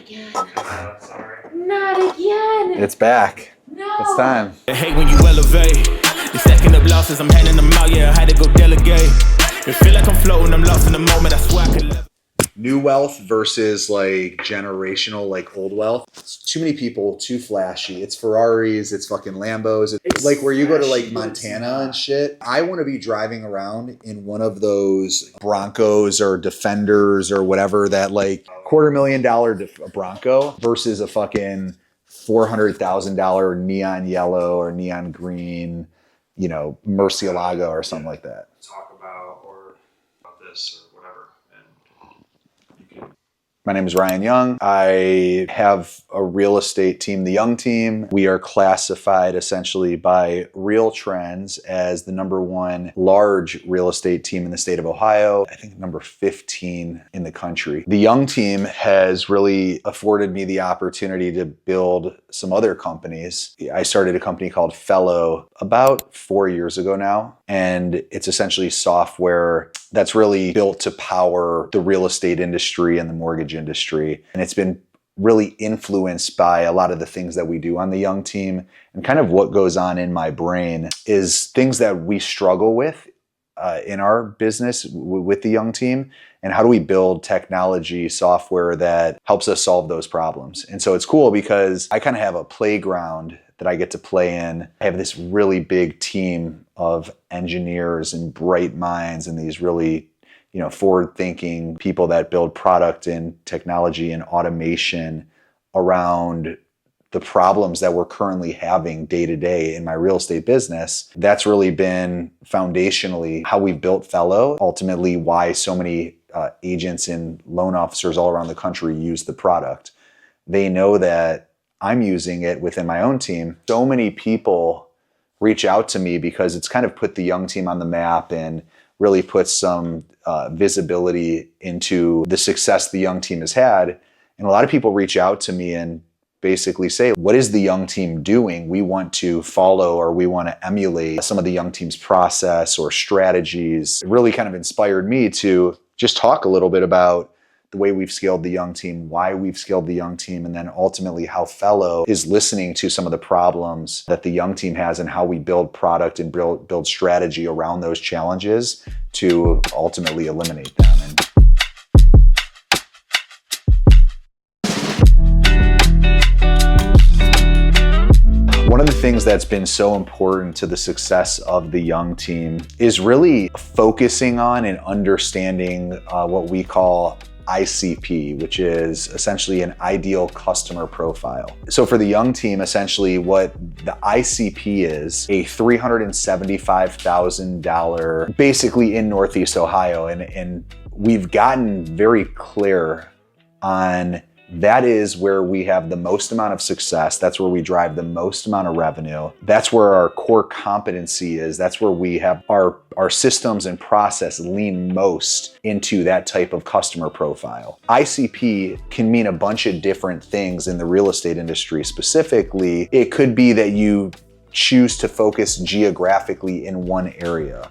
again. Sorry. Not again. It's back. No. It's time. I hate when you elevate. You're stacking up losses, I'm handing them out, yeah, I had to go delegate. It feel like I'm floating, I'm lost in the moment, I swear I could New wealth versus like generational, like old wealth. It's too many people, too flashy. It's Ferraris, it's fucking Lambos. It's like where you go to like Montana and shit. I want to be driving around in one of those Broncos or Defenders or whatever, that like $250,000 Bronco versus a fucking $400,000 neon yellow or neon green, you know, Murcielago or something like that. Talk about this or whatever. My name is Ryan Young. I have a real estate team, the Young Team. We are classified essentially by Real Trends as the #1 large real estate team in the state of Ohio. I think number 15 in the country. The Young Team has really afforded me the opportunity to build some other companies. I started a company called Fellow about 4 years ago now, and it's essentially software that's really built to power the real estate industry and the mortgage industry. And it's been really influenced by a lot of the things that we do on the Young Team. And kind of what goes on in my brain is things that we struggle with in our business with the Young Team. And how do we build technology, software that helps us solve those problems? And so it's cool because I kind of have a playground that I get to play in. I have this really big team of engineers and bright minds and these really, you know, forward-thinking people that build product and technology and automation around the problems that we're currently having day to day in my real estate business. That's really been foundationally how we've built Fellow, ultimately why so many agents and loan officers all around the country use the product. They know that I'm using it within my own team. So many people reach out to me because it's kind of put the Young Team on the map and really put some visibility into the success the Young Team has had. And a lot of people reach out to me and basically say, what is the Young Team doing? We want to follow or we want to emulate some of the Young Team's process or strategies. It really kind of inspired me to just talk a little bit about the way we've scaled the Young Team, why we've scaled the Young Team, and then ultimately how Fellow is listening to some of the problems that the Young Team has and how we build product and build strategy around those challenges to ultimately eliminate them. One of the things that's been so important to the success of the Young Team is really focusing on and understanding what we call ICP, which is essentially an ideal customer profile. So for the Young Team, essentially what the ICP is a $375,000 basically in Northeast Ohio. And we've gotten very clear on that is where we have the most amount of success. That's where we drive the most amount of revenue. That's where our core competency is. That's where we have our systems and process lean most into that type of customer profile. ICP can mean a bunch of different things in the real estate industry. Specifically, it could be that you choose to focus geographically in one area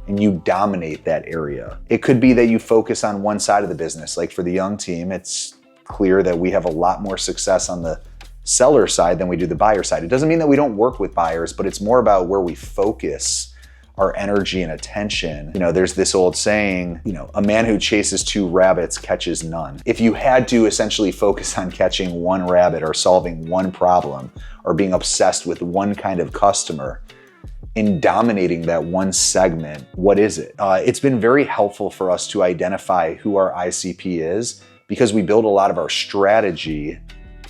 and you dominate that area. It could be that you focus on one side of the business. Like for the Young Team, it's clear that we have a lot more success on the seller side than we do the buyer side. It doesn't mean that we don't work with buyers, but it's more about where we focus our energy and attention. You know, there's this old saying, you know, a man who chases 2 rabbits catches none. If you had to essentially focus on catching one rabbit or solving one problem or being obsessed with one kind of customer, in dominating that one segment, what is it? It's been very helpful for us to identify who our ICP is, because we build a lot of our strategy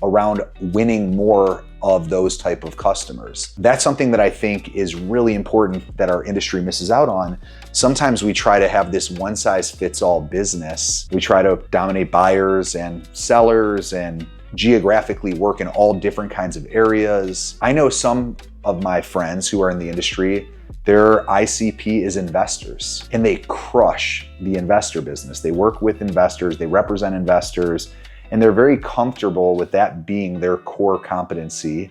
around winning more of those type of customers. That's something that I think is really important that our industry misses out on. Sometimes we try to have this one-size-fits-all business. We try to dominate buyers and sellers and geographically work in all different kinds of areas. I know some of my friends who are in the industry, their ICP is investors, and they crush the investor business. They work with investors, they represent investors, and they're very comfortable with that being their core competency.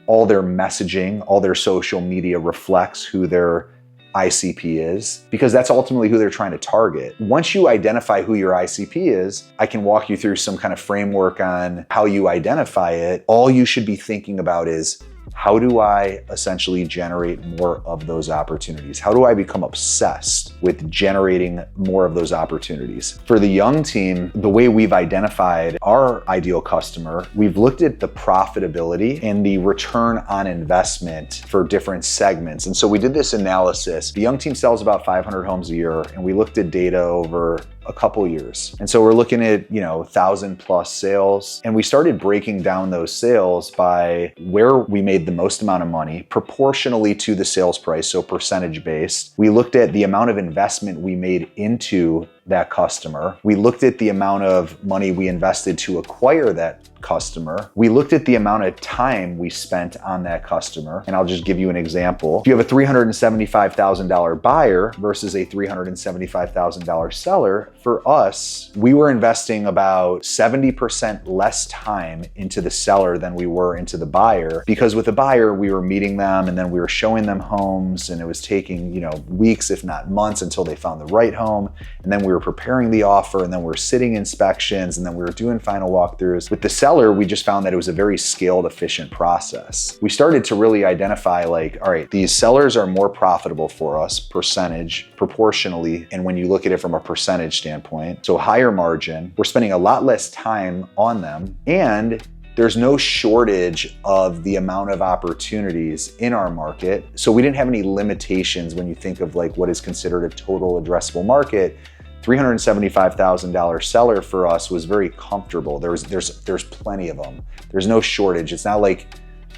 All their messaging, all their social media reflects who their ICP is, because that's ultimately who they're trying to target. Once you identify who your ICP is, I can walk you through some kind of framework on how you identify it. All you should be thinking about is, how do I essentially generate more of those opportunities? How do I become obsessed with generating more of those opportunities? For the young team, the way we've identified our ideal customer, we've looked at the profitability and the return on investment for different segments. And so we did this analysis. The young team sells about 500 homes a year, and we looked at data over a couple years. And so we're looking at, 1,000+ sales, and we started breaking down those sales by where we made the most amount of money proportionally to the sales price, so percentage based. We looked at the amount of investment we made into that customer. We looked at the amount of money we invested to acquire that customer. We looked at the amount of time we spent on that customer. And I'll just give you an example. If you have a $375,000 buyer versus a $375,000 seller, for us, we were investing about 70% less time into the seller than we were into the buyer, because with the buyer, we were meeting them and then we were showing them homes, and it was taking, weeks, if not months, until they found the right home. And then we were preparing the offer, and then we were sitting inspections, and then we were doing final walkthroughs. With the seller, we just found that it was a very scaled, efficient process. We started to really identify all right, these sellers are more profitable for us proportionally. And when you look at it from a percentage standpoint, so higher margin, we're spending a lot less time on them, and there's no shortage of the amount of opportunities in our market. So we didn't have any limitations when you think of what is considered a total addressable market. $375,000 seller for us was very comfortable. There's plenty of them. There's no shortage. It's not like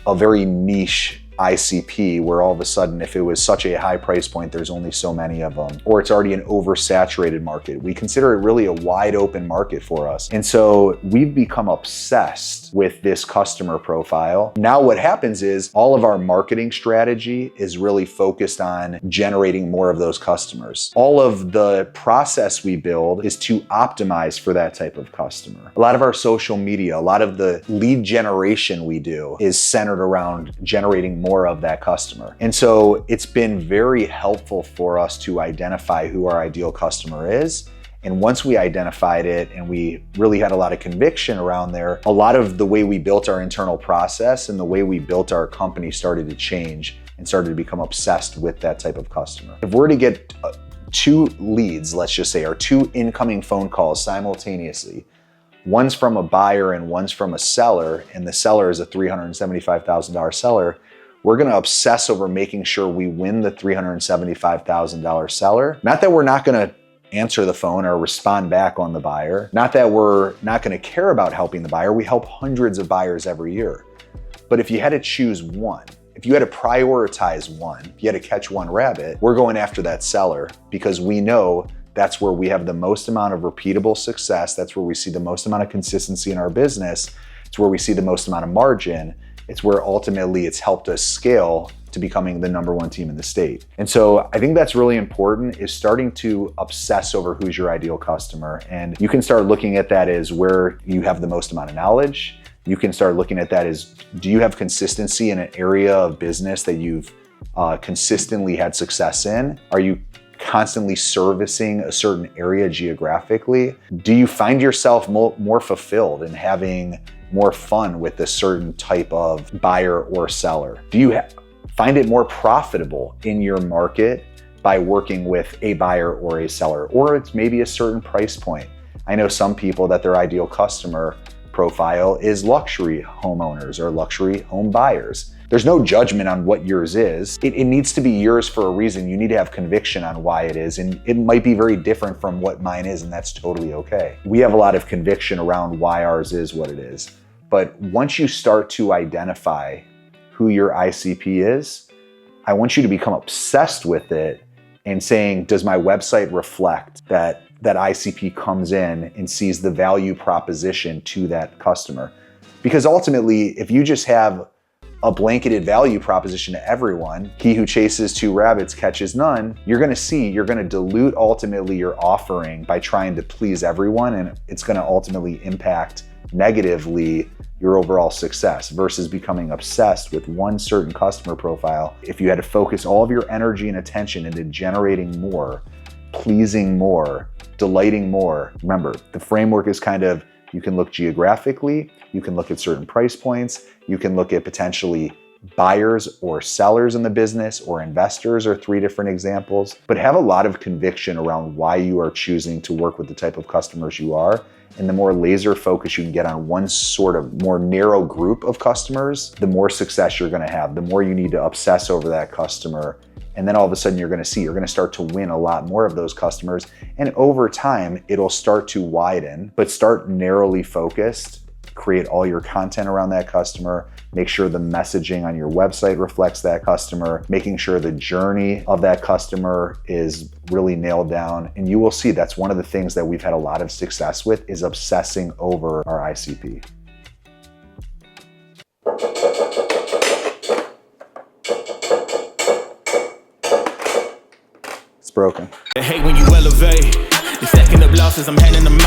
a very niche ICP where all of a sudden, if it was such a high price point, there's only so many of them, or it's already an oversaturated market. We consider it really a wide open market for us. And so we've become obsessed with this customer profile. Now what happens is all of our marketing strategy is really focused on generating more of those customers. All of the process we build is to optimize for that type of customer. A lot of our social media, a lot of the lead generation we do is centered around generating more of that customer. And so it's been very helpful for us to identify who our ideal customer is. And once we identified it and we really had a lot of conviction around there, a lot of the way we built our internal process and the way we built our company started to change and started to become obsessed with that type of customer. If we're to get 2 leads, let's just say, or 2 incoming phone calls simultaneously, one's from a buyer and one's from a seller, and the seller is a $375,000 seller, we're going to obsess over making sure we win the $375,000 seller. Not that we're not going to answer the phone or respond back on the buyer. Not that we're not going to care about helping the buyer. We help hundreds of buyers every year. But if you had to choose one, if you had to prioritize one, if you had to catch one rabbit, we're going after that seller, because we know that's where we have the most amount of repeatable success. That's where we see the most amount of consistency in our business. It's where we see the most amount of margin. It's where ultimately it's helped us scale to becoming the #1 team in the state. And so I think that's really important, is starting to obsess over who's your ideal customer. And you can start looking at that as where you have the most amount of knowledge. You can start looking at that as, do you have consistency in an area of business that you've consistently had success in? Are you constantly servicing a certain area geographically? Do you find yourself more fulfilled and having more fun with a certain type of buyer or seller? Do you find it more profitable in your market by working with a buyer or a seller? Or it's maybe a certain price point. I know some people that their ideal customer profile is luxury homeowners or luxury home buyers. There's no judgment on what yours is. It needs to be yours for a reason. You need to have conviction on why it is. And it might be very different from what mine is, and that's totally okay. We have a lot of conviction around why ours is what it is. But once you start to identify who your ICP is, I want you to become obsessed with it and saying, does my website reflect that ICP comes in and sees the value proposition to that customer? Because ultimately, if you just have a blanketed value proposition to everyone, he who chases 2 rabbits catches none, you're going to dilute ultimately your offering by trying to please everyone, and it's going to ultimately impact negatively your overall success versus becoming obsessed with one certain customer profile. If you had to focus all of your energy and attention into generating more, pleasing more, delighting more, remember, the framework is kind of, you can look geographically, you can look at certain price points, you can look at potentially buyers or sellers in the business, or investors are 3 different examples, but have a lot of conviction around why you are choosing to work with the type of customers you are. And the more laser focus you can get on one sort of more narrow group of customers, the more success you're gonna have, the more you need to obsess over that customer. And then all of a sudden you're gonna start to win a lot more of those customers. And over time, it'll start to widen, but start narrowly focused. Create all your content around that customer, make sure the messaging on your website reflects that customer, making sure the journey of that customer is really nailed down. And you will see that's one of the things that we've had a lot of success with, is obsessing over our ICP. It's broken. I hate when you elevate. You're stacking up losses, I'm handing them out.